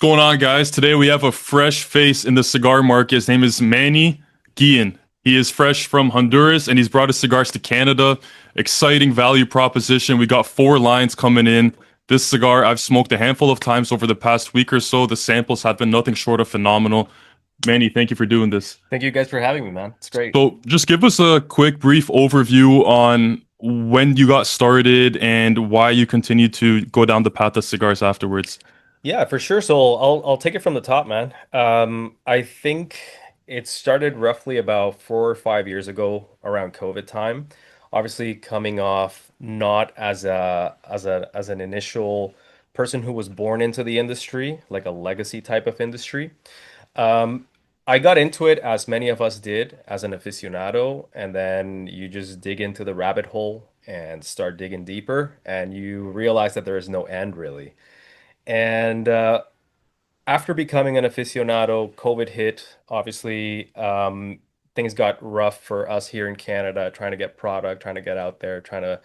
going on, guys? Today we have a fresh face in the cigar market. His name is Manny Guillen. He is fresh from Honduras and he's brought his cigars to Canada. Exciting value proposition. We got four lines coming in. This cigar I've smoked a handful of times over the past week or so. The samples have been nothing short of phenomenal. Manny, thank you for doing this. Thank you guys for having me, man. It's great. So, just give us a quick, brief overview on when you got started and why you continue to go down the path of cigars afterwards. Yeah, for sure. So I'll take it from the top, man. I think it started roughly about 4 or 5 years ago around COVID time. Obviously, coming off not as an initial person who was born into the industry, like a legacy type of industry. Um, I got into it as many of us did as an aficionado, and then you just dig into the rabbit hole and start digging deeper, and you realize that there is no end really. And after becoming an aficionado, COVID hit. Obviously, things got rough for us here in Canada, trying to get product, trying to get out there, trying to,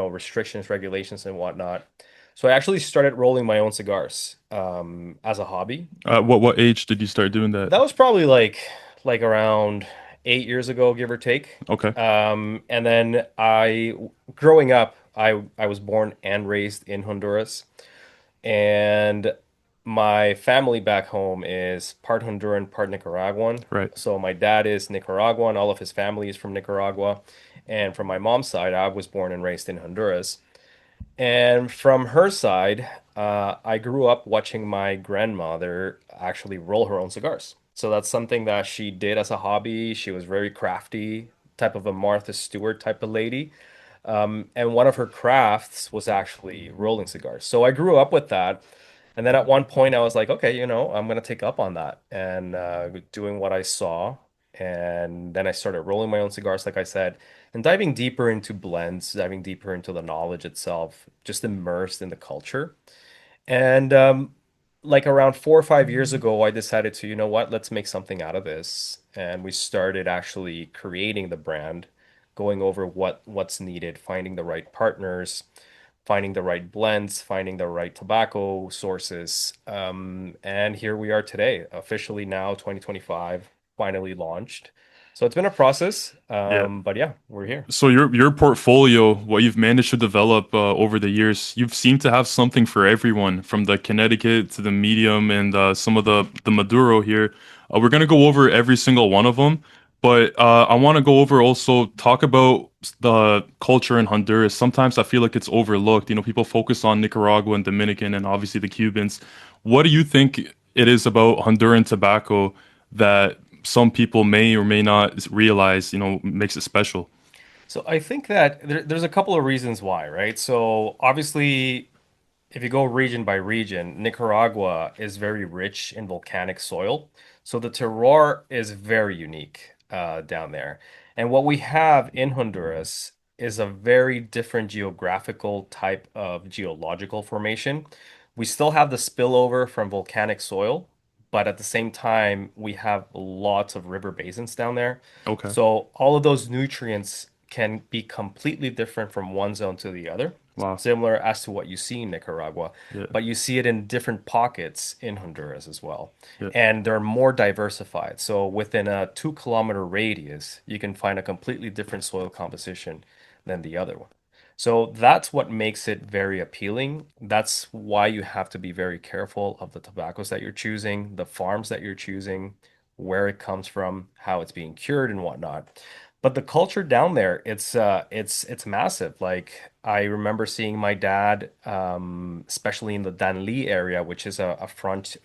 restrictions, regulations, and whatnot. So I actually started rolling my own cigars as a hobby. What age did you start doing that? That was probably like around 8 years ago, give or take. Okay. And then growing up, I was born and raised in Honduras. And my family back home is part Honduran, part Nicaraguan. Right. So my dad is Nicaraguan, all of his family is from Nicaragua. And from my mom's side, I was born and raised in Honduras. And from her side, I grew up watching my grandmother actually roll her own cigars. So that's something that she did as a hobby. She was very crafty, type of a Martha Stewart type of lady. And one of her crafts was actually rolling cigars. So I grew up with that. And then at one point, I was like, okay, I'm going to take up on that and doing what I saw. And then I started rolling my own cigars, like I said, and diving deeper into blends, diving deeper into the knowledge itself, just immersed in the culture. And like around 4 or 5 years ago, I decided to, you know what, let's make something out of this. And we started actually creating the brand, going over what's needed, finding the right partners, finding the right blends, finding the right tobacco sources. And here we are today, officially now 2025, finally launched. So it's been a process, Yeah. but yeah, we're here. So your portfolio, what you've managed to develop over the years, you've seemed to have something for everyone, from the Connecticut to the medium and some of the Maduro here. We're gonna go over every single one of them, but I want to go over also talk about the culture in Honduras. Sometimes I feel like it's overlooked. People focus on Nicaragua and Dominican and obviously the Cubans. What do you think it is about Honduran tobacco that some people may or may not realize, makes it special? So I think that there's a couple of reasons why, right? So obviously, if you go region by region, Nicaragua is very rich in volcanic soil. So the terroir is very unique down there. And what we have in Honduras is a very different geographical type of geological formation. We still have the spillover from volcanic soil, but at the same time, we have lots of river basins down there. Okay. So all of those nutrients can be completely different from one zone to the other, Wow. similar as to what you see in Nicaragua, Yeah. but you see it in different pockets in Honduras as well. Yeah. And they're more diversified. So within a 2 kilometer radius, you can find a completely different soil composition than the other one. So that's what makes it very appealing. That's why you have to be very careful of the tobaccos that you're choosing, the farms that you're choosing, where it comes from, how it's being cured and whatnot. But the culture down there, it's massive. Like I remember seeing my dad, especially in the Danlí area, which is a front,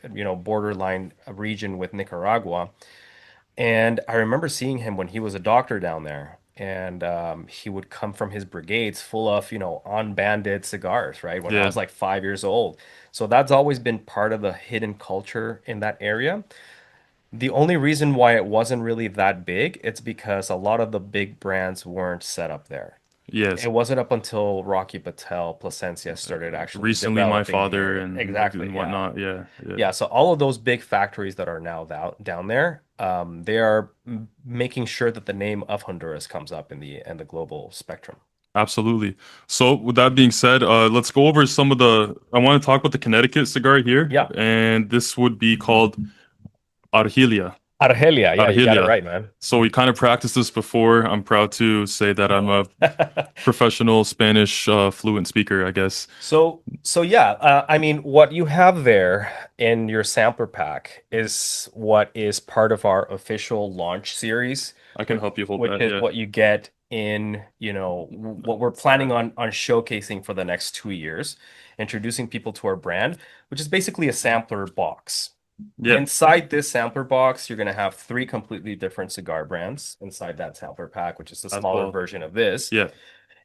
borderline region with Nicaragua. And I remember seeing him when he was a doctor down there. And he would come from his brigades full of, unbanded cigars, right? When I Yeah. was like 5 years old. So that's always been part of the hidden culture in that area. The only reason why it wasn't really that big, it's because a lot of the big brands weren't set up there. Yes. It wasn't up until Rocky Patel, Placencia started actually Recently, my developing the father area. and Exactly, yeah. whatnot. Yeah. Yeah. Yeah, so all of those big factories that are now down there, they are making sure that the name of Honduras comes up in the global spectrum. Absolutely. So, with that being said, let's go over some of the. I want to talk about the Connecticut cigar here, Yeah. and this would be called Argelia. Argelia. Yeah, you got it Argelia. right, man. So, we kind of practiced this before. I'm proud to say that I'm a professional Spanish fluent speaker, I guess. So yeah, I mean, what you have there in your sampler pack is what is part of our official launch series, I can help you hold which that. is Yeah. what you get in, what we're planning on showcasing for the next 2 years, introducing people to our brand, which is basically a sampler box. Yeah. Inside this sampler box, you're going to have three completely different cigar brands inside that sampler pack, which is a As smaller well. version of this. Yeah.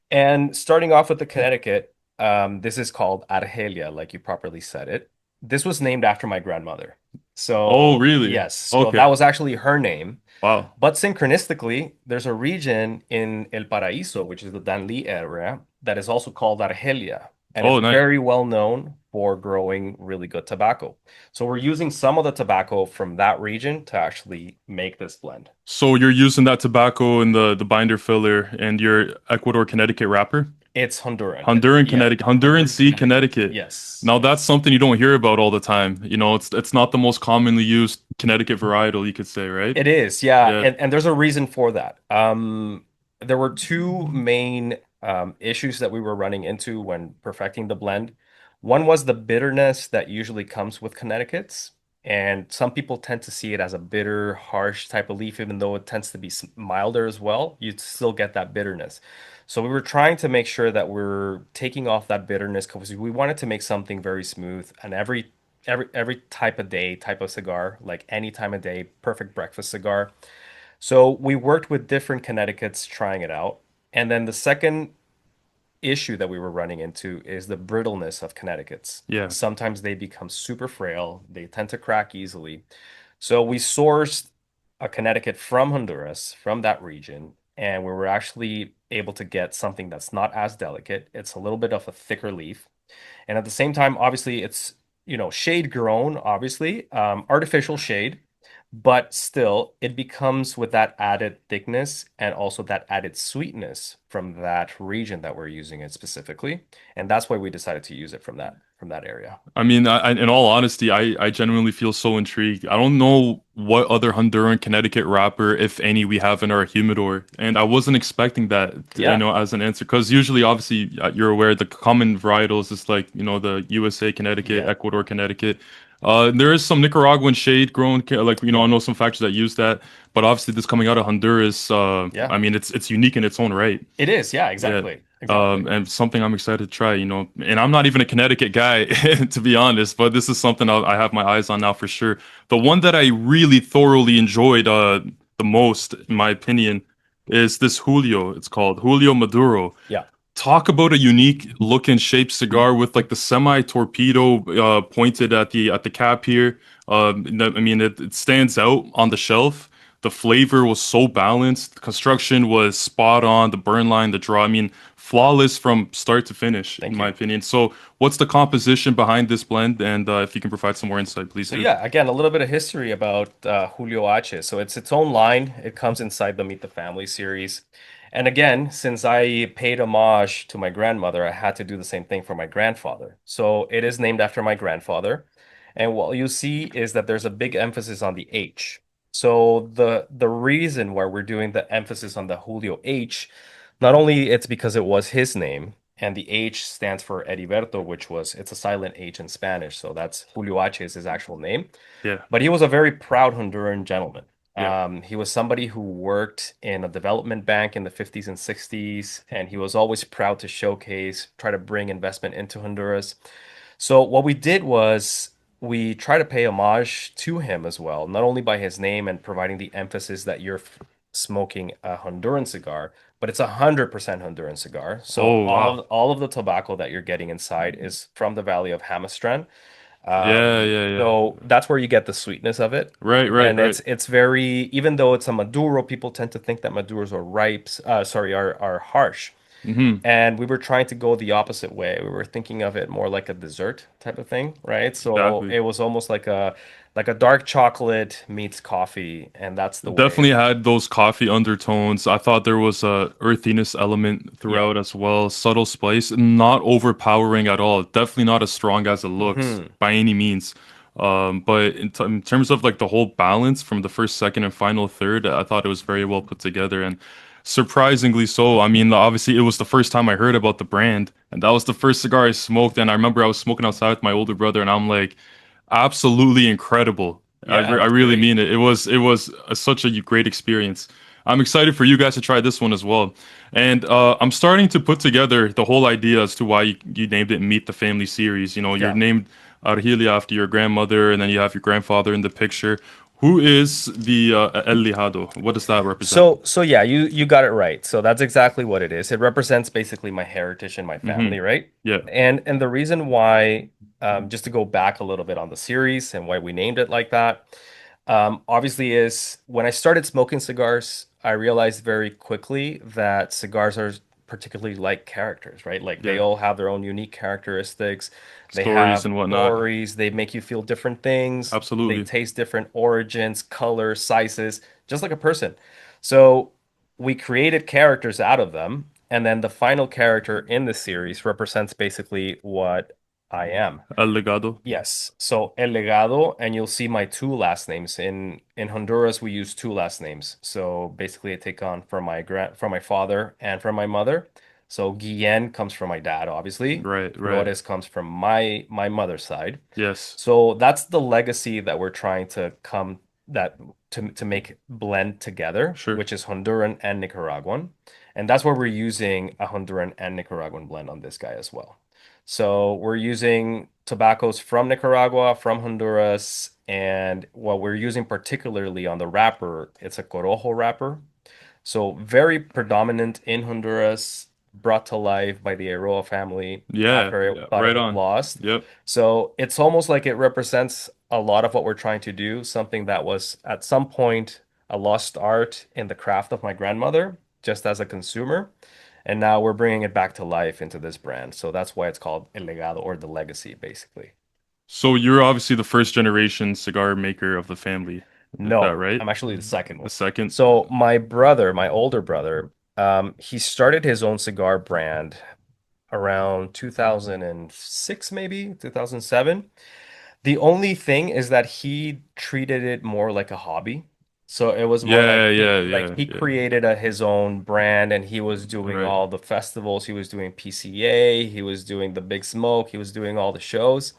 And starting off with the Connecticut, this is called Argelia, like you properly said it. This was named after my grandmother. Oh, So, really? yes, so that Okay. was actually her name. Wow. But synchronistically, there's a region in El Paraíso, which is the Danlí area, that is also called Argelia. And it's Oh, nice. very well known for growing really good tobacco. So we're using some of the tobacco from that region to actually make this blend. So you're using that tobacco in the binder filler and your Ecuador, Connecticut wrapper? It's Honduran. Honduran, Yeah, Connecticut, Honduran Honduran seed, Connecticut. Connecticut. Yes, Now that's yes. something you don't hear about all the time. It's not the most commonly used Connecticut varietal, you could say, right? It is, yeah, Yeah, and there's a reason for that. There were two main issues that we were running into when perfecting the blend. One was the bitterness that usually comes with Connecticut's, and some people tend to see it as a bitter, harsh type of leaf, even though it tends to be milder as well. You still get that bitterness. So we were trying to make sure that we're taking off that bitterness because we wanted to make something very smooth, and every type of day, type of cigar, like any time of day, perfect breakfast cigar. So we worked with different Connecticut's trying it out. And then the second issue that we were running into is the brittleness of Connecticut's. yeah. Sometimes they become super frail, they tend to crack easily. So we sourced a Connecticut from Honduras, from that region, and we were actually able to get something that's not as delicate. It's a little bit of a thicker leaf. And at the same time, obviously, it's, shade grown, obviously, artificial shade, but still, it becomes with that added thickness and also that added sweetness from that region that we're using it specifically. And that's why we decided to use it from that area. I mean, in all honesty, I genuinely feel so intrigued. I don't know what other Honduran Connecticut wrapper, if any, we have in our humidor, and I wasn't expecting that, Yeah, as an answer. Because usually, obviously, you're aware the common varietals is like, the USA Connecticut, yeah, Ecuador Connecticut. There is some Nicaraguan shade grown, like yeah. I know some factories that use that, but obviously, this coming out of Honduras, Yeah. I mean, it's unique in its own right. It is. Yeah, Yeah. exactly. Exactly. And something I'm excited to try, and I'm not even a Connecticut guy, to be honest, but this is something I have my eyes on now for sure. The one that I really thoroughly enjoyed, the most, in my opinion, is this Julio. It's called Julio Maduro. Yeah. Talk about a unique look and shape cigar with like the semi-torpedo pointed at the cap here. I mean, it stands out on the shelf. The flavor was so balanced. The construction was spot on. The burn line, the draw. I mean, flawless from start to finish, in Thank my you. opinion. So, what's the composition behind this blend? And if you can provide some more insight, please So do. yeah, again, a little bit of history about Julio H. So it's its own line. It comes inside the Meet the Family series. And again, since I paid homage to my grandmother, I had to do the same thing for my grandfather. So it is named after my grandfather. And what you see is that there's a big emphasis on the H. So the reason why we're doing the emphasis on the Julio H, not only it's because it was his name, and the H stands for Heriberto, it's a silent H in Spanish. So that's Julio H is his actual name. Yeah, But he was a very proud Honduran gentleman. yeah. He was somebody who worked in a development bank in the 50s and 60s, and he was always proud to showcase, try to bring investment into Honduras. So what we did was we try to pay homage to him as well, not only by his name and providing the emphasis that you're smoking a Honduran cigar, but it's 100% Honduran cigar. So Oh, wow. all of the tobacco that you're getting inside is from the Valley of Hamastran. Yeah, yeah, yeah. So that's where you get the sweetness of it. Right, right, And right. it's very, even though it's a Maduro, people tend to think that Maduros are ripes, are harsh. Hmm. And we were trying to go the opposite way. We were thinking of it more like a dessert type of thing, right? So Exactly. it was almost like a dark chocolate meets coffee, and that's the way. Definitely had those coffee undertones. I thought there was a earthiness element Yeah. throughout as well, subtle spice, not overpowering at all. Definitely not as strong as it looks Hmm. by any means. But in terms of like the whole balance from the first, second, and final third, I thought it was very well put together and surprisingly so. I mean, obviously it was the first time I heard about the brand, and that was the first cigar I smoked. And I remember I was smoking outside with my older brother, and I'm like, absolutely incredible. Yeah, I that's really great. mean it. It was such a great experience. I'm excited for you guys to try this one as well. And I'm starting to put together the whole idea as to why you named it Meet the Family series. You know, you're Yeah. named Argelia after your grandmother, and then you have your grandfather in the picture. Who is the El Lijado? What does that represent? So yeah, you got it right. So that's exactly what it is. It represents basically my heritage and my Mm-hmm. family, right? Yeah, And the reason why, just to go back a little bit on the series and why we named it like that, obviously is when I started smoking cigars, I realized very quickly that cigars are particularly like characters, right? Like they yeah. all have their own unique characteristics. They Stories have and whatnot. stories. They make you feel different things. They Absolutely. taste different origins, colors, sizes, just like a person. So we created characters out of them, and then the final character in the series represents basically what I am. El Legado. Yes. So El Legado, and you'll see my two last names. In Honduras, we use two last names. So basically, I take on from my father and from my mother. So Guillen comes from my dad, obviously. Right, right. Flores comes from my mother's side. Yes. So that's the legacy that we're trying to come that to make blend together, Sure. which is Honduran and Nicaraguan. And that's where we're using a Honduran and Nicaraguan blend on this guy as well. So we're using tobaccos from Nicaragua, from Honduras, and what we're using particularly on the wrapper, it's a Corojo wrapper. So very predominant in Honduras, brought to life by the Aroa family Yeah, after it yeah. thought it Right was on. lost. Yep. So it's almost like it represents a lot of what we're trying to do, something that was at some point a lost art in the craft of my grandmother, just as a consumer. And now we're bringing it back to life into this brand. So that's why it's called El Legado or the legacy, basically. So you're obviously the first generation cigar maker of the family. Is that No, right? I'm actually the second The one. second? So my brother, my older brother, he started his own cigar brand around 2006, maybe 2007. The only thing is that he treated it more like a hobby. So it was more like Yeah, yeah, like yeah, he yeah. created his own brand and he was doing Right. all the festivals, he was doing PCA, he was doing the Big Smoke, he was doing all the shows.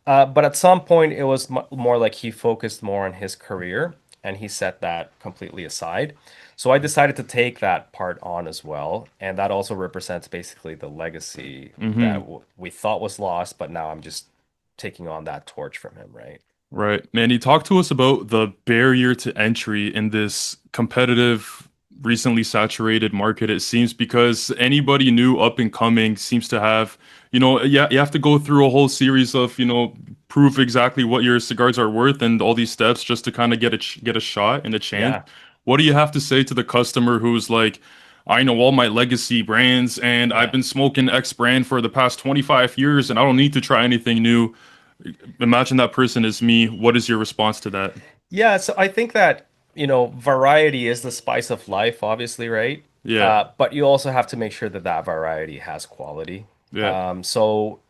But at some point, it was more like he focused more on his career and he set that completely aside. So I decided to take that part on as well. And that also represents basically the legacy that Mm-hmm. we thought was lost, but now I'm just taking on that torch from him, right? Right. Manny, talk to us about the barrier to entry in this competitive, recently saturated market, it seems, because anybody new up and coming seems to have, yeah, you have to go through a whole series of, prove exactly what your cigars are worth and all these steps just to kind of get a shot and a chance. Yeah, What do you have to say to the customer who's like, I know all my legacy brands and I've yeah. been smoking X brand for the past 25 years and I don't need to try anything new. Imagine that person is me. What is your response to that? Yeah, so I think that, variety is the spice of life, obviously, right? Yeah, But you also have to make sure that that variety has quality. yeah, So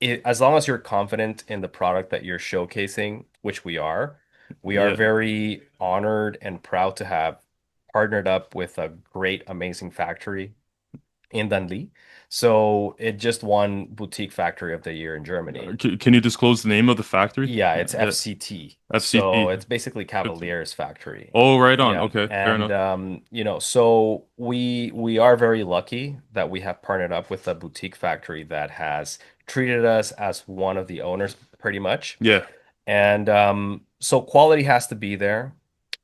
as long as you're confident in the product that you're showcasing, which we are yeah. very honored and proud to have partnered up with a great, amazing factory in Dundee. So it just won Boutique Factory of the Year in Germany. Can you disclose the name of the factory? Yeah, it's Yeah, FCT. So FCT. it's basically Cavalier's factory. Oh, right on. Yeah. Okay, fair And enough. so we are very lucky that we have partnered up with a boutique factory that has treated us as one of the owners pretty much. Yeah, And so quality has to be there,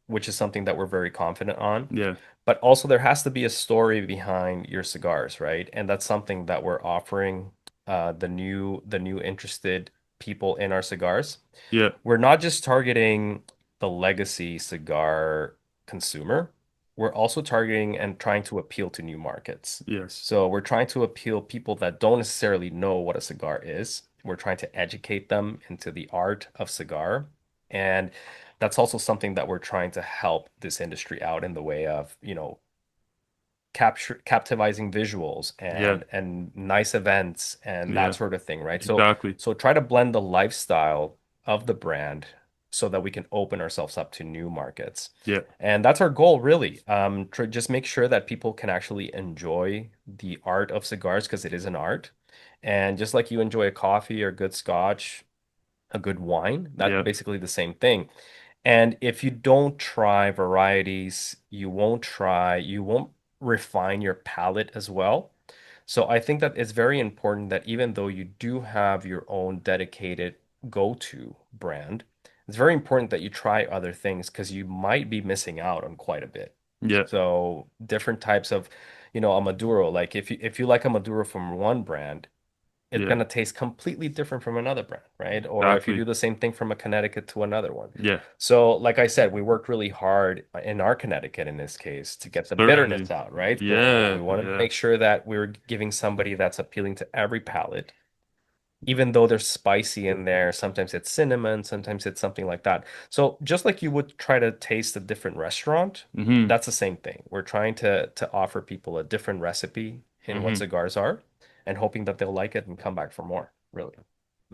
which is something that we're very confident on. yeah, But also there has to be a story behind your cigars, right? And that's something that we're offering the new interested people in our cigars. yeah. We're not just targeting the legacy cigar consumer. we're also targeting and trying to appeal to new markets. Yes. So we're trying to appeal people that don't necessarily know what a cigar is. We're trying to educate them into the art of cigar. And that's also something that we're trying to help this industry out in the way of, captivating visuals Yeah. and nice events and that Yeah. sort of thing, right? So Exactly. so try to blend the lifestyle of the brand so that we can open ourselves up to new markets. Yeah. And that's our goal, really. To just make sure that people can actually enjoy the art of cigars because it is an art. And just like you enjoy a coffee or good scotch, a good wine, that's Yeah. basically the same thing. And if you don't try varieties, you won't refine your palate as well. So I think that it's very important that even though you do have your own dedicated go-to brand, it's very important that you try other things because you might be missing out on quite a bit. Yeah. So different types of, a Maduro, like if you like a Maduro from one brand, it's Yeah. gonna taste completely different from another brand, right? Or if you do Exactly. the same thing from a Connecticut to another one. Yeah. So, like I said, we worked really hard in our Connecticut in this case to get the bitterness Certainly. out, right? So Yeah. we wanted to Yeah. make sure that we were giving somebody that's appealing to every palate, even though there's spicy in there. Sometimes it's cinnamon, sometimes it's something like that. So just like you would try to taste a different restaurant, Mm-hmm. that's the same thing. We're trying to offer people a different recipe in what Mm-hmm. cigars are and hoping that they'll like it and come back for more, really.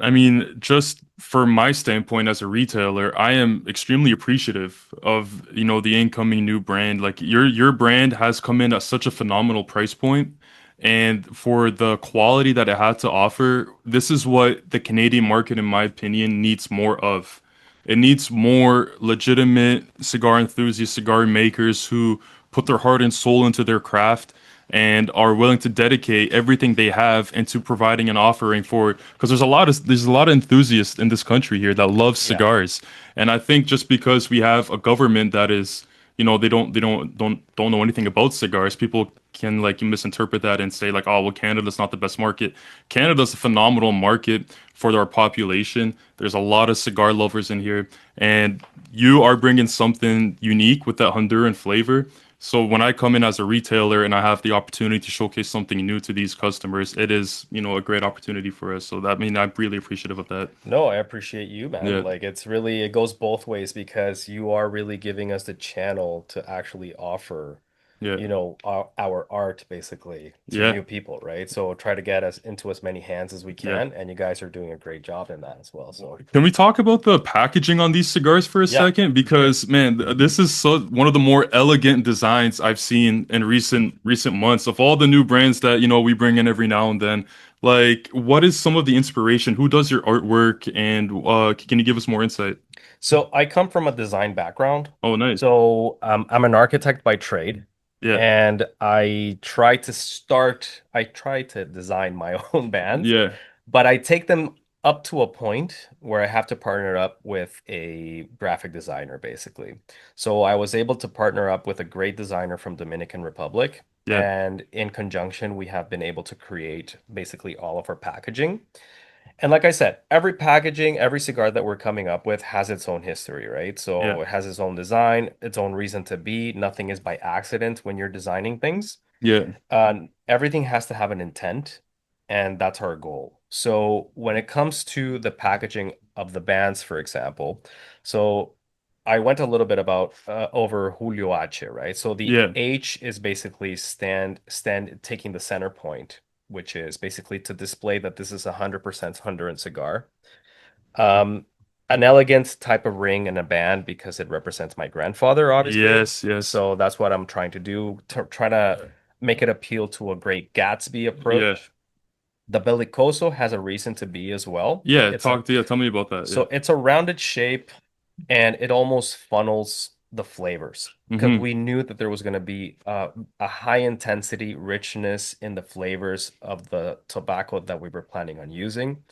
I mean, just from my standpoint as a retailer, I am extremely appreciative of, the incoming new brand. Like your brand has come in at such a phenomenal price point, and for the quality that it had to offer, this is what the Canadian market, in my opinion, needs more of. It needs more legitimate cigar enthusiasts, cigar makers who put their heart and soul into their craft and are willing to dedicate everything they have into providing an offering for, because there's a lot of enthusiasts in this country here that love Yeah. cigars. And I think just because we have a government that is, they don't know anything about cigars, people can like misinterpret that and say like, oh well, Canada's not the best market. Canada's a phenomenal market for our population. There's a lot of cigar lovers in here, and you are bringing something unique with that Honduran flavor. So when I come in as a retailer and I have the opportunity to showcase something new to these customers, it is, a great opportunity for us. So I'm really appreciative of that. No, I appreciate you, man. Yeah, Like it goes both ways because you are really giving us the channel to actually offer, yeah, our art basically to yeah, new people, right? So try to get us into as many hands as we yeah. can, and you guys are doing a great job in that as well. So Can we talk about the packaging on these cigars for a yeah. second? Because man, this is one of the more elegant designs I've seen in recent months of all the new brands that, we bring in every now and then. Like, what is some of the inspiration? Who does your artwork? And can you give us more insight? So I come from a design background. Oh, nice. So I'm an architect by trade, Yeah, and I try to design my own bands, yeah, but I take them up to a point where I have to partner up with a graphic designer, basically. So I was able to partner up with a great designer from Dominican Republic, yeah, and in conjunction, we have been able to create basically all of our packaging. And like I said, every packaging, every cigar that we're coming up with has its own history, right? yeah, So it has its own design, its own reason to be. Nothing is by accident when you're designing things. yeah, Everything has to have an intent, and that's our goal. So when it comes to the packaging of the bands, for example, so I went a little bit about over Julio H, right? So the yeah, H is basically stand taking the center point, which is basically to display that this is 100% Honduran cigar. Um, an elegant type of ring and a band because it represents my grandfather, obviously. yes, yes, So that's what I'm trying to do, to try to make it appeal to a great Gatsby yeah, approach. The Bellicoso has a reason to be as well. yeah. Yeah, tell me about that. Yeah. It's a rounded shape and it almost funnels the flavors because Mm-hmm. we knew that there was going to be a high intensity richness in the flavors of the tobacco that we were planning on using.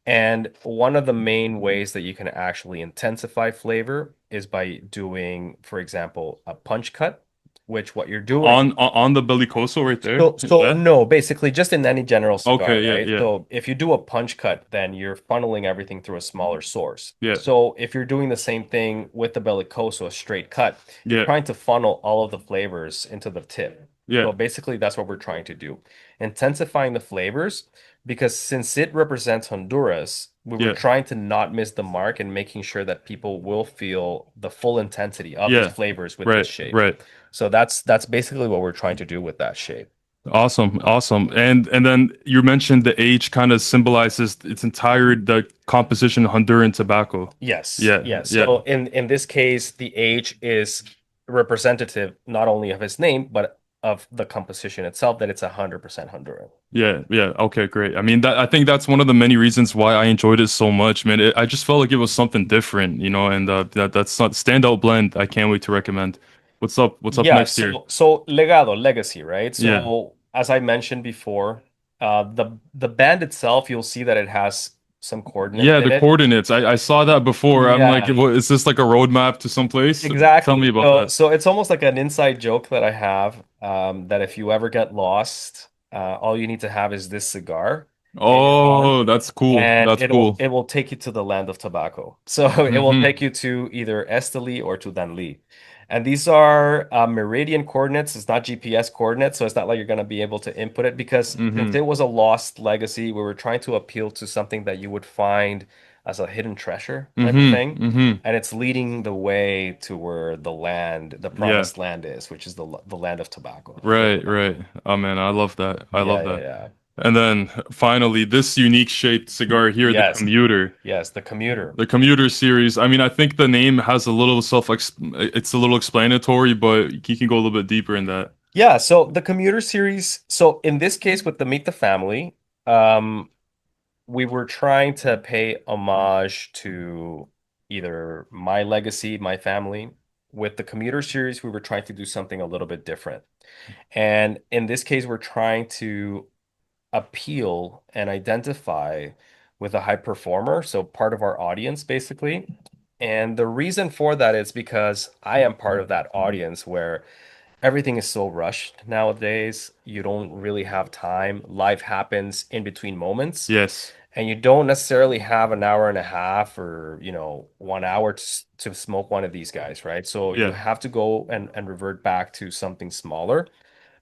And one of the main ways that you can actually intensify flavor is by doing, for example, a punch cut. which what you're doing. On the bellicoso right there. So Yeah. no, basically just in any general cigar, Okay. Yeah. right? Yeah. So if you do a punch cut, then you're funneling everything through a smaller source. Yeah. So if you're doing the same thing with the bellicoso, a straight cut, you're Yeah. trying to funnel all of the flavors into the tip. Yeah. So basically that's what we're trying to do. Intensifying the flavors, because since it represents Honduras, we were Yeah. trying to not miss the mark and making sure that people will feel the full intensity of these Yeah. flavors with this Right. shape. Right. So that's basically what we're trying to do with that shape. Awesome, awesome. And then you mentioned the age kind of symbolizes its entire the composition of Honduran tobacco. Yes, Yeah, yes. yeah, So in this case, the age is representative not only of his name, but of the composition itself, that it's 100% Honduran. yeah, yeah. Okay, great. I mean, that I think that's one of the many reasons why I enjoyed it so much, man. I just felt like it was something different, and that's not standout blend. I can't wait to recommend. What's up? What's up Yeah, next here? so legado, legacy, right? Yeah, So as I mentioned before, the band itself, you'll see that it has some coordinates yeah. in The it. coordinates. I saw that before. I'm like, Yeah, what, is this like a roadmap to some place? Tell me exactly. about So that. so it's almost like an inside joke that I have, that if you ever get lost, all you need to have is this cigar in your hand, Oh, that's cool. and That's cool. it will take you to the land of tobacco. So it will take Mm-hmm. you to either Esteli or to Danli. And these are meridian coordinates. It's not GPS coordinates, so it's not like you're going to be able to input it, because since Mm-hmm. it was a lost legacy, we were trying to appeal to something that you would find as a hidden treasure type of thing. Mm-hmm. Mm-hmm. And it's leading the way to where the land, the Yeah. promised land is, which is the land of tobacco, Honduran Right, tobacco. right. Oh man, I love that. I Yeah, love yeah, that. yeah. And then finally, this unique shaped cigar here, the Yes, Commuter. yes, the commuter. The Commuter series. I mean, I think the name has a little it's a little explanatory, but you can go a little bit deeper in that. Yeah, so the commuter series, so in this case with the Meet the Family, um, we were trying to pay homage to either my legacy, my family. With the commuter series, we were trying to do something a little bit different. And in this case, we're trying to appeal and identify with a high performer, so part of our audience basically. And the reason for that is because I am part of that audience where everything is so rushed nowadays. You don't really have time. Life happens in between moments, Yes. and you don't necessarily have an hour and a half or, 1 hour to smoke one of these guys, right? So you Yeah. have to go and revert back to something smaller.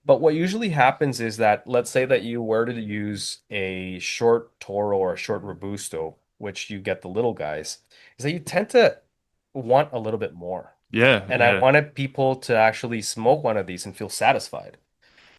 But what usually happens is that, let's say that you were to use a short Toro or a short Robusto, which you get the little guys, is that you tend to want a little bit more. Yeah, And I yeah. wanted people to actually smoke one of these and feel satisfied.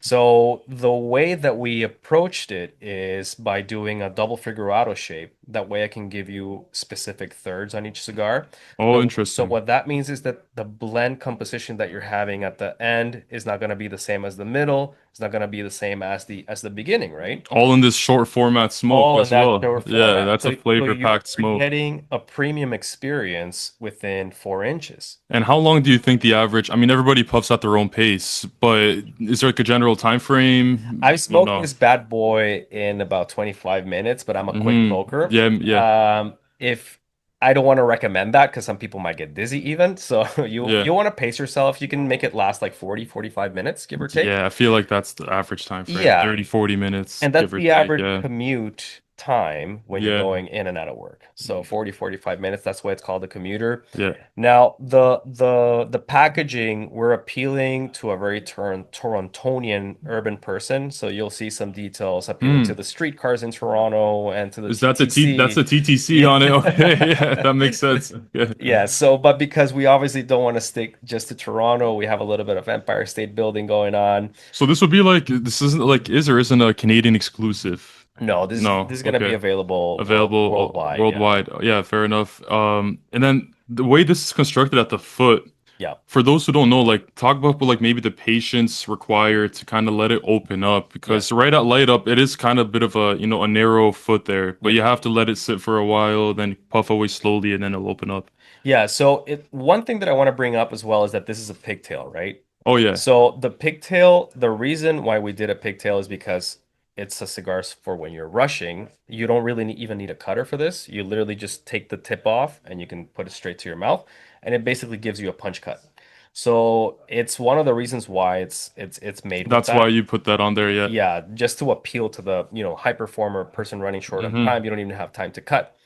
So the way that we approached it is by doing a double figurado shape. That way I can give you specific thirds on each cigar. Oh, So interesting. what that means is that the blend composition that you're having at the end is not going to be the same as the middle. It's not going to be the same as the beginning, right? All in this short format smoke All in as that well. short Yeah, format. that's a So flavor packed you're smoke. getting a premium experience within 4 inches. And how long do you think the average? I mean, everybody puffs at their own pace, but is there like a general time I frame? I don't smoked know. this bad boy in about 25 minutes, but I'm a quick smoker. Yeah, yeah, If I don't want to recommend that because some people might get dizzy even. So yeah, you want to pace yourself. You can make it last like 40, 45 minutes, give or take. yeah. I feel like that's the average time frame. Yeah, 30, 40 minutes, and give that's or the take. average Yeah, commute time when you're yeah, going in and out of work. So 40, 45 minutes, that's why it's called a commuter. yeah. Now, the packaging, we're appealing to a very Torontonian urban person. So you'll see some details appealing to Mm. the streetcars in Toronto and to the Is that the T? That's TTC. the TTC Yeah. on it. Okay, yeah, that makes sense. Yeah. Yeah, so but because we obviously don't want to stick just to Toronto, we have a little bit of Empire State Building going on. So this would be like this isn't like is or isn't a Canadian exclusive? No, No. this is going to be Okay. available Available worldwide. Yeah. worldwide. Yeah, fair enough. And then the way this is constructed at the foot, Yeah. for those who don't know, like talk about like maybe the patience required to kind of let it open up because Yes. right at light up, it is kind of a bit of a narrow foot there, but Yep. you have to let it sit for a while, then puff away slowly, and then it'll open up. Yeah, so one thing that I want to bring up as well is that this is a pigtail, right? Oh yeah, So the pigtail, the reason why we did a pigtail is because it's a cigar for when you're rushing. You don't really even need a cutter for this. You literally just take the tip off and you can put it straight to your mouth, and it basically gives you a punch cut. So it's one of the reasons why it's made with That's why that. you put that on there, yeah. Yeah, just to appeal to the, high performer person running short on Mm-hmm. time. You don't even have time to cut.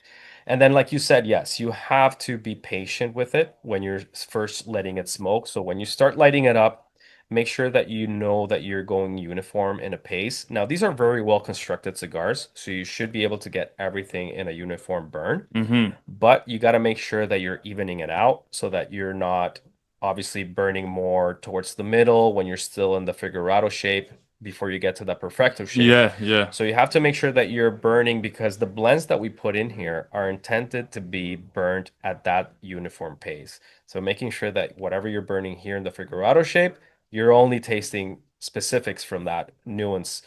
And then, like you said, yes, you have to be patient with it when you're first letting it smoke. So when you start lighting it up, make sure that you know that you're going uniform in a pace. Now, these are very well constructed cigars, so you should be able to get everything in a uniform burn. Mm-hmm. But you got to make sure that you're evening it out so that you're not obviously burning more towards the middle when you're still in the figurado shape before you get to the perfecto shape. Yeah, yeah. So you have to make sure that you're burning because the blends that we put in here are intended to be burnt at that uniform pace. So making sure that whatever you're burning here in the figurado shape, you're only tasting specifics from that nuance,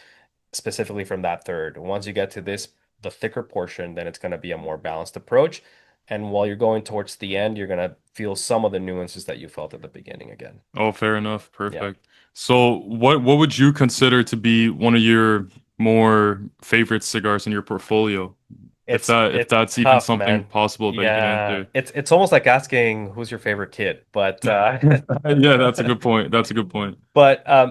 specifically from that third. Once you get to this, the thicker portion, then it's going to be a more balanced approach. And while you're going towards the end, you're going to feel some of the nuances that you felt at the beginning again. Oh, fair enough. Yeah. Perfect. So what would you consider to be one of your more favorite cigars in your portfolio? If It's that's even tough, something man. possible that you can Yeah, answer. it's almost like asking who's your favorite kid, but Yeah, that's a good point. That's a good point.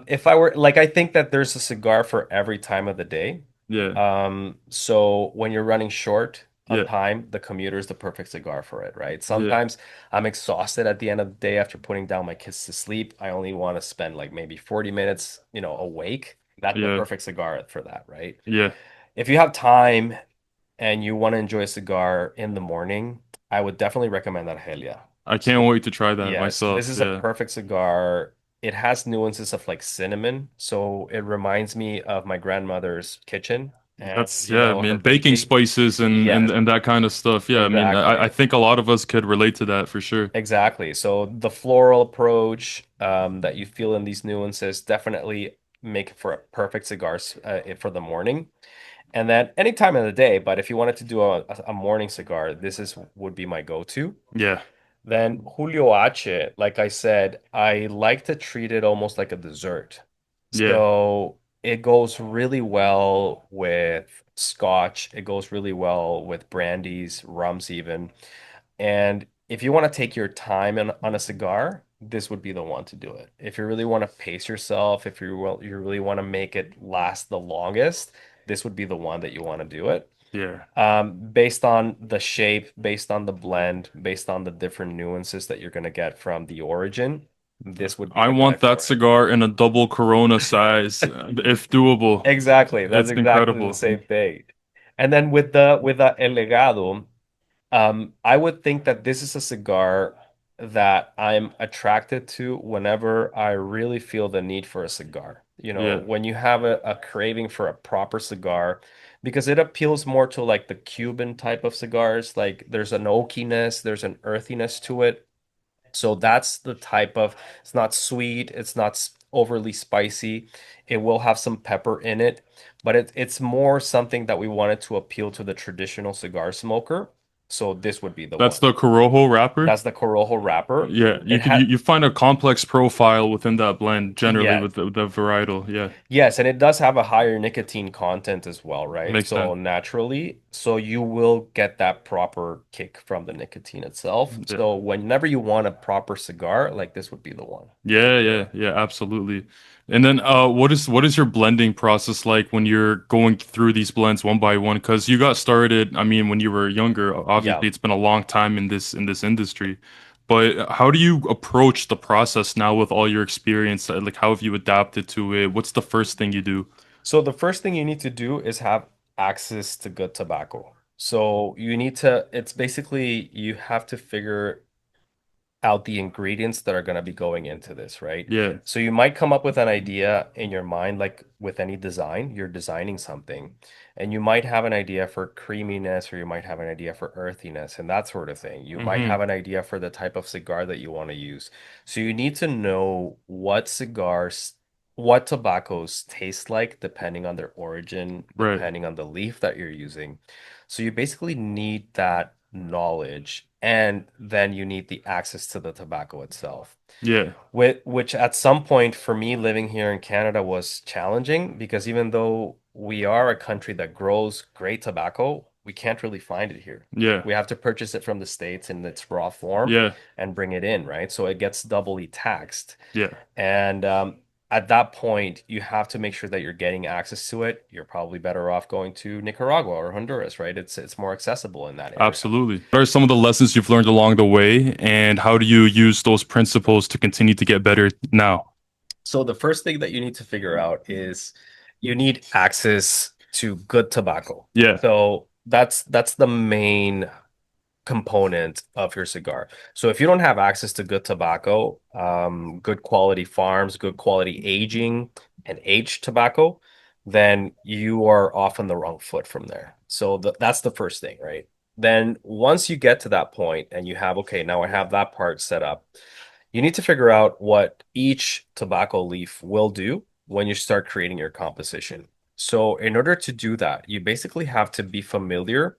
if I were like I think that there's a cigar for every time of the day. Yeah. So when you're running short on Yeah. time, the commuter is the perfect cigar for it, right? Yeah. Sometimes I'm exhausted at the end of the day after putting down my kids to sleep. I only want to spend like maybe 40 minutes, awake. That's the Yeah. perfect cigar for that, right? Yeah. If you have time and you want to enjoy a cigar in the morning, I would definitely recommend Argelia. I can't So, wait to try that yes, this myself. is a Yeah. perfect cigar. It has nuances of like cinnamon, so it reminds me of my grandmother's kitchen and, That's yeah, I her mean baking baking. spices Yes, and that kind of stuff. Yeah, I mean I exactly. think a lot of us could relate to that for sure. Exactly. So the floral approach that you feel in these nuances definitely make it for a perfect cigars for the morning. And then any time of the day, but if you wanted to do a morning cigar, this is would be my go-to. Yeah. Then Julio H, like I said, I like to treat it almost like a dessert. Yeah. So it goes really well with scotch. It goes really well with brandies, rums even. And if you want to take your time on a cigar, this would be the one to do it. If you really want to pace yourself, if you really want to make it last the longest, this would be the one that you want to do it. Yeah. Based on the shape, based on the blend, based on the different nuances that you're going to get from the origin, this would be I the guy want that for it. cigar in a double Corona size, if doable. Exactly. That's It's exactly the incredible. same thing. And then with the El Legado, I would think that this is a cigar that I'm attracted to whenever I really feel the need for a cigar. Yeah. When you have a craving for a proper cigar, because it appeals more to like the Cuban type of cigars. Like there's an oakiness, there's an earthiness to it. So that's the type of, it's not sweet, it's not overly spicy. It will have some pepper in it, but it's more something that we wanted to appeal to the traditional cigar smoker. So this would be the That's one. the Corojo wrapper. That's the Corojo wrapper. Yeah, you It could had, you find a complex profile within that blend generally yes, with the varietal. Yeah, yes, and it does have a higher nicotine content as well, right? makes So sense. naturally, so you will get that proper kick from the nicotine itself. Yeah. So whenever you want a proper cigar, like this would be the one. Yeah, yeah, yeah, absolutely. And then what is your blending process like when you're going through these blends one by one? Because you got started, I mean, when you were younger, Yeah. obviously it's been a long time in this industry. But how do you approach the process now with all your experience? Like how have you adapted to it? What's the first thing you do? So the first thing you need to do is have access to good tobacco. So it's basically you have to figure out the ingredients that are going to be going into this, right? Yeah. So you might come up with an idea in your mind, like with any design, you're designing something, and you might have an idea for creaminess, or you might have an idea for earthiness and that sort of thing. You might Mm-hmm. have an idea for the type of cigar that you want to use. So you need to know what tobaccos taste like, depending on their origin, Right. depending on the leaf that you're using. So you basically need that knowledge, and then you need the access to the tobacco itself. Yeah. Which at some point for me living here in Canada was challenging because even though we are a country that grows great tobacco, we can't really find it here. Yeah. We have to purchase it from the States in its raw form Yeah. and bring it in, right? So it gets doubly taxed. Yeah. And at that point, you have to make sure that you're getting access to it. You're probably better off going to Nicaragua or Honduras, right? It's more accessible in that area. Absolutely. What are some of the lessons you've learned along the way, and how do you use those principles to continue to get better now? So the first thing that you need to figure out is you need access to good tobacco. Yeah. So that's the main component of your cigar. So if you don't have access to good tobacco, good quality farms, good quality aging and aged tobacco, then you are off on the wrong foot from there. So that's the first thing, right? Then once you get to that point and you have, okay, now I have that part set up, you need to figure out what each tobacco leaf will do when you start creating your composition. So in order to do that, you basically have to be familiar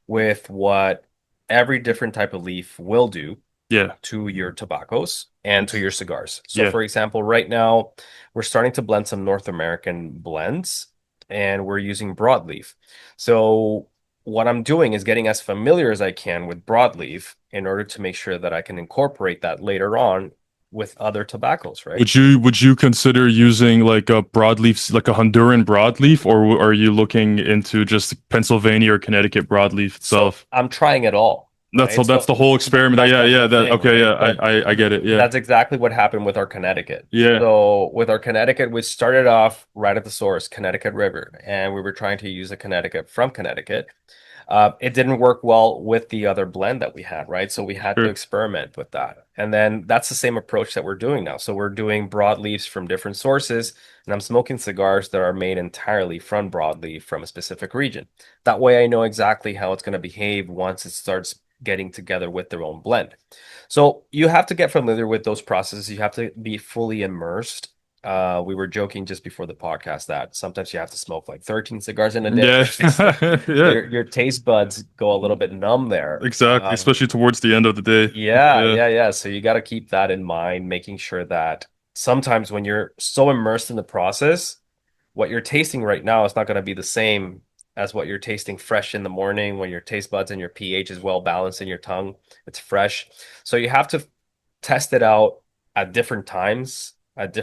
with what every different type of leaf will do Yeah. to your tobaccos and to your cigars. So, Yeah. for example, right now we're starting to blend some North American blends and we're using broadleaf. So, what I'm doing is getting as familiar as I can with broadleaf in order to make sure that I can incorporate that later on with other tobaccos, right? Would you consider using like a broadleaf, like a Honduran broadleaf, or are you looking into just Pennsylvania or Connecticut broadleaf So, itself? I'm trying it all, right? That's the So, whole experiment. that's Yeah, the yeah, whole that thing, okay, yeah, right? But I get it. Yeah. that's exactly what happened with our Connecticut. Yeah. So with our Connecticut, we started off right at the source, Connecticut River, and we were trying to use a Connecticut from Connecticut. It didn't work well with the other blend that we had, right? So we had to Sure. experiment with that. And then that's the same approach that we're doing now. So we're doing broadleaves from different sources, and I'm smoking cigars that are made entirely from broadleaf from a specific region. That way I know exactly how it's going to behave once it starts getting together with their own blend. So you have to get familiar with those processes. You have to be fully immersed. We were joking just before the podcast that sometimes you have to smoke like 13 cigars in a day, Yeah. right? Because Yeah. your taste buds go a little bit numb there. Exactly, especially towards the end of the day. Yeah, Yeah. yeah, yeah. So you got to keep that in mind, making sure that sometimes when you're so immersed in the process, what you're tasting right now is not going to be the same as what you're tasting fresh in the morning when your taste buds and your pH is well balanced in your tongue. It's fresh. So you have to test it out at different times, at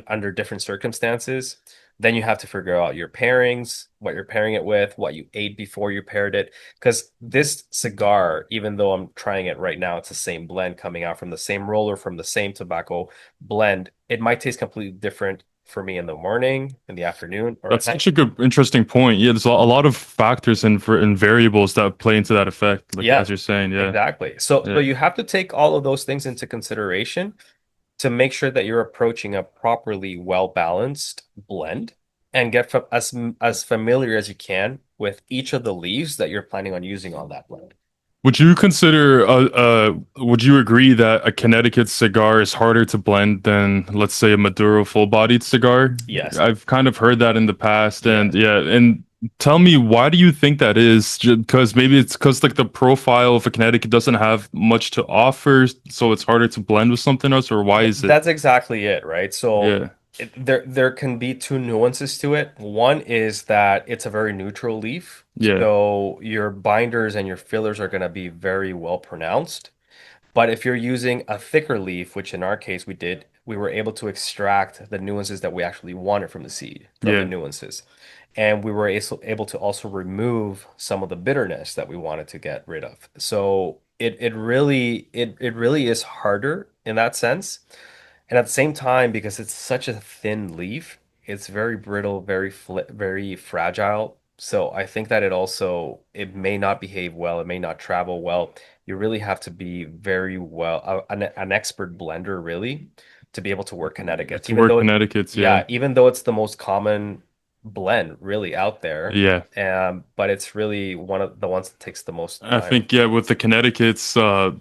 under different circumstances. Then you have to figure out your pairings, what you're pairing it with, what you ate before you paired it. Because this cigar, even though I'm trying it right now, it's the same blend coming out from the same roller, from the same tobacco blend. It might taste completely different for me in the morning, in the afternoon, or at That's night. such a good, interesting point. Yeah, there's a lot of factors and variables that play into that effect, like Yeah, as you're saying. Yeah. exactly. So Yeah. you have to take all of those things into consideration to make sure that you're approaching a properly well balanced blend and get as familiar as you can with each of the leaves that you're planning on using on that blend. Would you consider, would you agree that a Connecticut cigar is harder to blend than, let's say, a Maduro full-bodied cigar? Yes. I've kind of heard that in the past, and Yes. yeah, and tell me, why do you think that is? Because maybe it's because like the profile of a Connecticut doesn't have much to offer, so it's harder to blend with something else, or why is it? That's exactly it, right? So Yeah, there can be two nuances to it. One is that it's a very neutral leaf, yeah, so your binders and your fillers are going to be very well pronounced. But if you're using a thicker leaf, which in our case we did, we were able to extract the nuances that we actually wanted from the seed, from the yeah. nuances. And we were able to also remove some of the bitterness that we wanted to get rid of. So it really is harder in that sense. And at the same time, because it's such a thin leaf, it's very brittle, very fragile. So I think that it may not behave well, it may not travel well. You really have to be very well an expert blender really to be able to work Connecticut. To work Connecticut's, yeah, Yeah, even though it's the most common blend really out there, yeah. but it's really one of the ones that takes the most I time. think yeah, with the Connecticut's,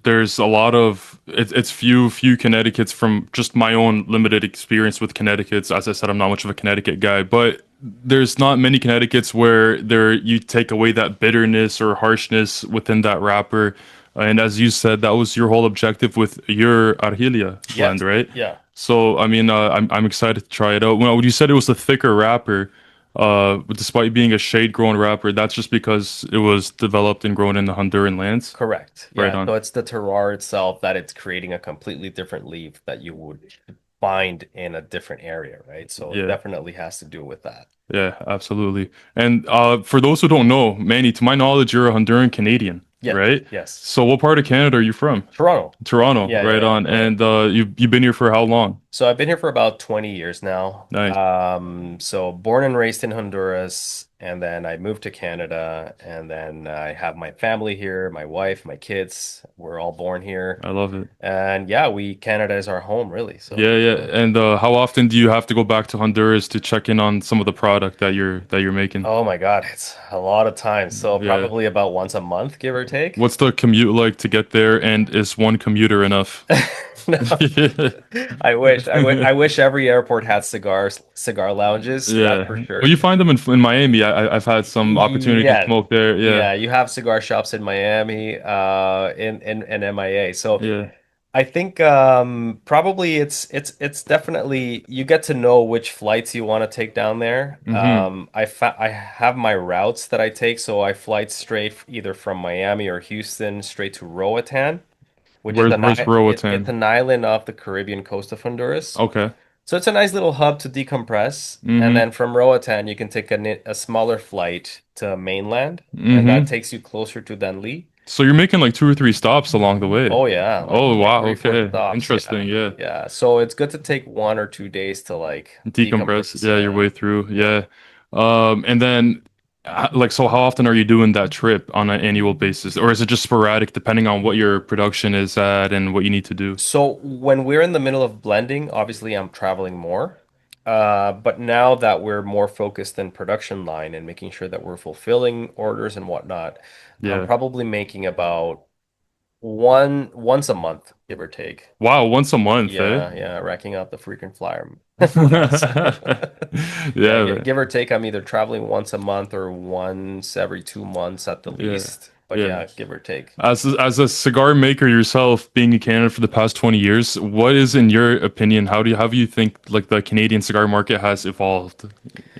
there's a lot of it's few Connecticut's from just my own limited experience with Connecticut's. As I said, I'm not much of a Connecticut guy, but there's not many Connecticut's where there you take away that bitterness or harshness within that wrapper. And as you said, that was your whole objective with your Argelia blend, Yes. right? Yeah. So I mean, I'm excited to try it out. Well, you said it was a thicker wrapper. despite being a shade grown wrapper, that's just because it was developed and grown in the Honduran lands. Correct. Right Yeah. on. So it's the terroir itself that it's creating a completely different leaf that you would find in a different area, right? So it Yeah. definitely has to do with that. Yeah, absolutely. And for those who don't know, Manny, to my knowledge, you're a Honduran Canadian, Yeah. right? Yes. So what part of Canada are you from? Toronto. Toronto, Yeah, yeah, right yeah. on. Yeah. And you've been here for how long? So I've been here for about 20 years now. Nice. So born and raised in Honduras, and then I moved to Canada, and then I have my family here, my wife, my kids. We're all born here. I love it. And yeah, Canada is our home, really. Yeah, yeah. And how often do you have to go back to Honduras to check in on some of the product that you're making? Oh my God, it's a lot of time. So Yeah. probably about once a month, give or take. What's the commute like to get there? And is one commuter enough? No, I wish every airport had cigar lounges. That's Yeah. for Well, sure. you find them in Miami. I've had some opportunity to Yeah, smoke there. Yeah. yeah. You have cigar shops in Miami, in MIA. So Yeah. I think probably it's definitely you get to know which flights you want to take down there. Mm-hmm. I have my routes that I take, so I flight straight either from Miami or Houston straight to Roatan, which is Where's it's Roatan? an island off the Caribbean coast of Honduras. Okay. So it's a nice little hub to decompress, and Mm-hmm. then from Roatan you can take a smaller flight to mainland, and that Mm-hmm. takes you closer to Danlí. So you're making like 2 or 3 stops along the way. Oh yeah, Oh like wow. three, four Okay. stops. Yeah. Interesting. Yeah. Yeah. So it's good to take 1 or 2 days to like Decompress. decompress. Yeah, your Yeah. way through. Yeah. And then like so how often are you doing that trip on an annual basis? Or is it just sporadic depending on what your production is at and what you need to do? So when we're in the middle of blending, obviously I'm traveling more. But now that we're more focused in production line and making sure that we're fulfilling orders and whatnot, I'm Yeah. probably making about once a month, give or take. Wow, once a month, eh? Yeah, yeah, racking out the frequent flyer miles. Yeah, Yeah, man. give or take, I'm either traveling once a month or once every 2 months at the Yeah. least. But Yeah. yeah, give or take. As a cigar maker yourself, being in Canada for the past 20 years, what is, in your opinion, how do you think like the Canadian cigar market has evolved?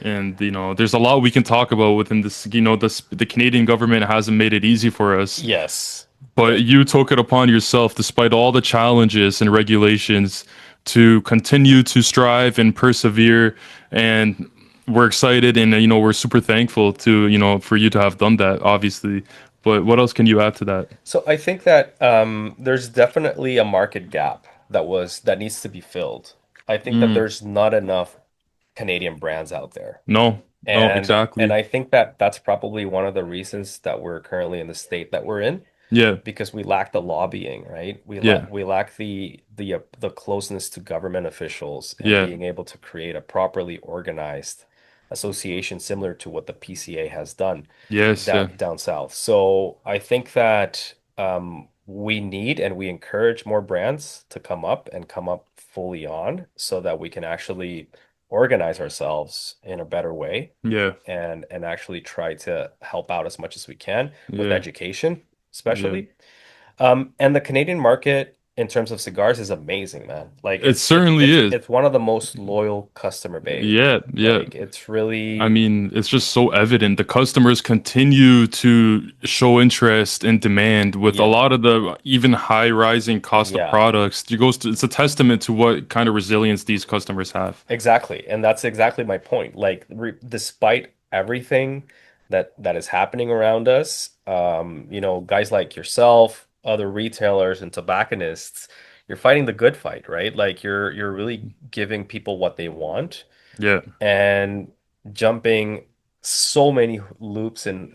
And there's a lot we can talk about within this. The Canadian government hasn't made it easy for us, Yes. but you took it upon yourself, despite all the challenges and regulations, to continue to strive and persevere. And we're excited, and we're super thankful to for you to have done that, obviously. But what else can you add to that? So I think that there's definitely a market gap that needs to be filled. I think that Mm, there's not enough Canadian brands out there. no, no, And exactly. I think that that's probably one of the reasons that we're currently in the state that we're in, Yeah, because we lack the lobbying, right? yeah, We lack the closeness to government officials and yeah, being able to create a properly organized association similar to what the PCA has done yes, yeah, down south. So I think that we need and we encourage more brands to come up fully on so that we can actually organize ourselves in a better way yeah, and actually try to help out as much as we can with yeah, education, yeah. especially. And the Canadian market in terms of cigars is amazing, man. Like It certainly is. it's one of the most loyal customer base. Yeah, yeah. Like it's I really mean, it's just so evident. The customers continue to show interest and demand with a yeah, lot of the even high rising cost of yeah. products. It's a testament to what kind of resilience these customers have. Exactly. And that's exactly my point. Like despite everything that is happening around us, guys like yourself, other retailers and tobacconists, you're fighting the good fight, right? Like you're really giving people what they want Yeah. and jumping so many loops and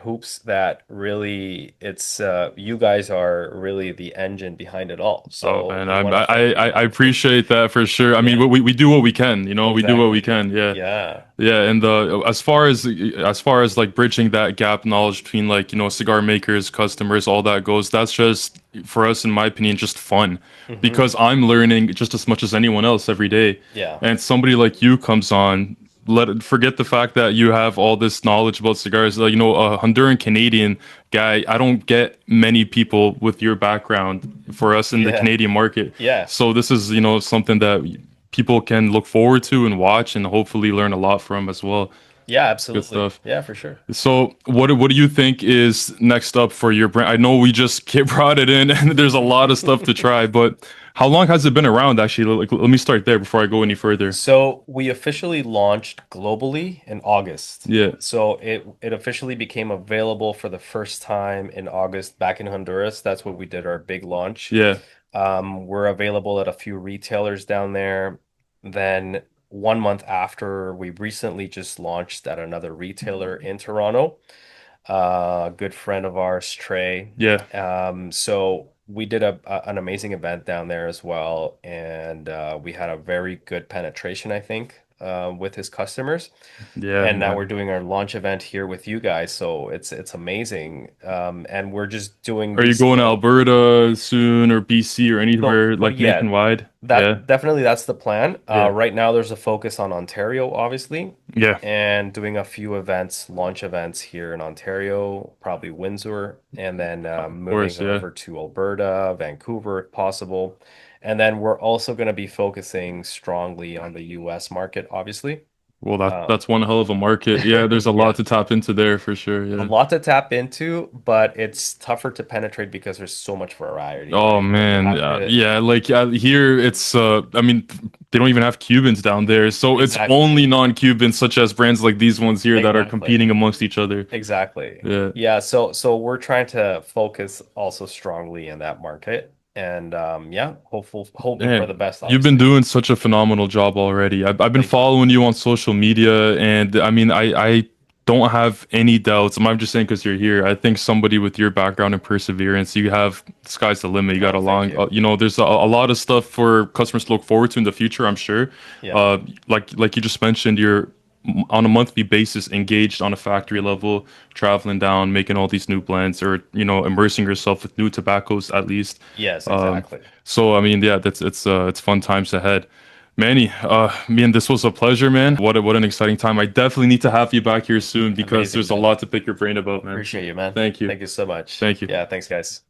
hoops that really it's you guys are really the engine behind it all. Oh So man, we want to thank you I for that. appreciate that for sure. I mean, Yeah, we do what we can, we do what we exactly. can. Yeah. Yeah. Yeah, and as far as like bridging that gap knowledge between like cigar makers, customers, all that goes, that's just for us, in my opinion, just fun Hmm. because I'm learning just as much as anyone else every day. Yeah. And somebody like you comes on, forget the fact that you have all this knowledge about cigars. Like, a Honduran Canadian guy, I don't get many people with your background for us in the Yeah. Canadian market. Yeah. So this is something that people can look forward to and watch and hopefully learn a lot from as well. Yeah, Good absolutely. stuff. Yeah, for sure. So, what do you think is next up for your brand? I know we just brought it in, and there's a lot of stuff to try. But how long has it been around? Actually, like, let me start there before I go any further. So we officially launched globally in August. Yeah, So it officially became available for the first time in August back in Honduras. That's when we did our big launch. yeah, We're available at a few retailers down there. Then 1 month after, we recently just launched at another retailer in Toronto. A good friend of ours, Trey. yeah, So we did an amazing event down there as well, and we had a very good penetration, I think, with his customers. yeah, And now we're man. doing our launch event here with you guys, so it's amazing. And we're just doing Are you these going to little. Alberta soon, or BC, or So anywhere not like yet. nationwide? Yeah, That definitely that's the plan. yeah, Right now there's a focus on Ontario, obviously, yeah. and doing a few events, launch events here in Ontario, probably Windsor, and then Of moving course, yeah. over to Alberta, Vancouver, if possible. And then we're also going to be focusing strongly on the US market, obviously. Well, Um, that's one hell of a market. Yeah, there's a lot yeah, to tap into there for sure. a Yeah. lot to tap into, but it's tougher to penetrate because there's so much variety, Oh right? Like you man, have to yeah, like here it's I mean they don't even have Cubans down there. So it's exactly, only non-Cubans such as brands like these ones here that are exactly. competing amongst each other. Exactly. Yeah. Yeah, so we're trying to focus also strongly in that market and yeah, hoping for Man, the best, you've been obviously. doing such a phenomenal job already. I've been Thank you. following you on social media, and I mean, I don't have any doubts. I'm just saying because you're here. I think somebody with your background and perseverance, you have sky's the limit. You got Oh, a thank long, you. there's a lot of stuff for customers to look forward to in the future, I'm sure. Yeah. Like you just mentioned, you're on a monthly basis engaged on a factory level, traveling down, making all these new blends, or immersing yourself with new tobaccos at least. Yes, Um, exactly. so I mean, yeah, that's it's fun times ahead. Manny, man, this was a pleasure, man. What an exciting time. I definitely need to have you back here soon because Amazing, there's a man. lot to pick your brain about, man. Appreciate you, man. Thank you. Thank you so much. Thank you. Yeah, thanks, guys.